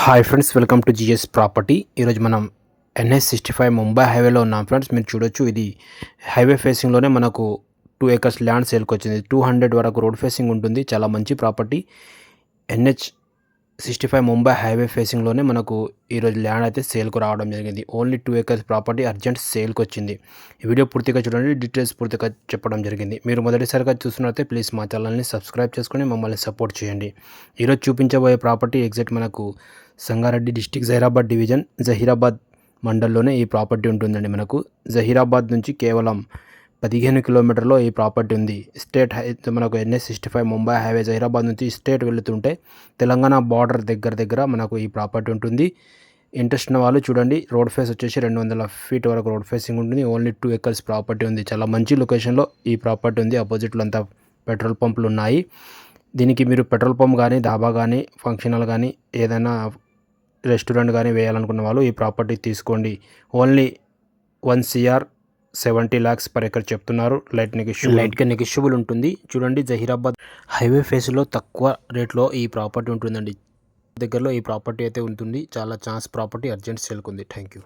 Hi friends, welcome to GS property. ఈరోజు మనం NH65 Mumbai హైవేలో ఉన్నాం ఫ్రెండ్స్. మీరు చూడొచ్చు, ఇది హైవే ఫేసింగ్లోనే మనకు 2 acres ల్యాండ్ సేల్కి వచ్చింది. 200 వరకు రోడ్ ఫేసింగ్ ఉంటుంది. చాలా మంచి ప్రాపర్టీ. NH65 ముంబై హైవే ఫేసింగ్లోనే మనకు ఈరోజు ల్యాండ్ అయితే సేల్కు రావడం జరిగింది. ఓన్లీ 2 acres ప్రాపర్టీ అర్జెంట్ సేల్కి వచ్చింది. ఈ వీడియో పూర్తిగా చూడండి, డీటెయిల్స్ పూర్తిగా చెప్పడం జరిగింది. మీరు మొదటిసారిగా చూస్తున్నట్లయితే ప్లీజ్ మా ఛానల్ని సబ్స్క్రైబ్ చేసుకుని మమ్మల్ని సపోర్ట్ చేయండి. ఈరోజు చూపించబోయే ప్రాపర్టీ ఎగ్జాక్ట్ మనకు సంగారెడ్డి డిస్టిక్, జహీరాబాద్ డివిజన్, జహీరాబాద్ మండల్లోనే ఈ ప్రాపర్టీ ఉంటుందండి. మనకు జహీరాబాద్ నుంచి కేవలం 15 కిలోమీటర్లో ఈ ప్రాపర్టీ ఉంది. స్టేట్ మనకు NH65 ముంబై హైవే జహీరాబాద్ నుంచి స్టేట్ వెళుతుంటే తెలంగాణ బార్డర్ దగ్గర మనకు ఈ ప్రాపర్టీ ఉంటుంది. ఇంట్రెస్ట్ ఉన్న వాళ్ళు చూడండి. రోడ్ ఫేస్ వచ్చేసి 200 ఫీట్ వరకు రోడ్ ఫేసింగ్ ఉంటుంది. ఓన్లీ 2 acres ప్రాపర్టీ ఉంది. చాలా మంచి లొకేషన్లో ఈ ప్రాపర్టీ ఉంది. అపోజిట్లో అంతా పెట్రోల్ పంపులు ఉన్నాయి. దీనికి మీరు పెట్రోల్ పంప్ కానీ, డాబా కానీ, ఫంక్షన్ హాల్ కానీ, ఏదైనా రెస్టారెంట్ కానీ వేయాలనుకున్న వాళ్ళు ఈ ప్రాపర్టీ తీసుకోండి. Only 1 CR 70 lakhs per acre చెప్తున్నారు. లైట్గా నెగిషియబుల్ ఉంటుంది. చూడండి, జహీరాబాద్ హైవే ఫేస్లో తక్కువ రేట్లో ఈ ప్రాపర్టీ ఉంటుందండి. దగ్గరలో ఈ ప్రాపర్టీ అయితే ఉంటుంది. చాలా ఛాన్స్ ప్రాపర్టీ అర్జెంట్ సేల్కి ఉంది. Thank you.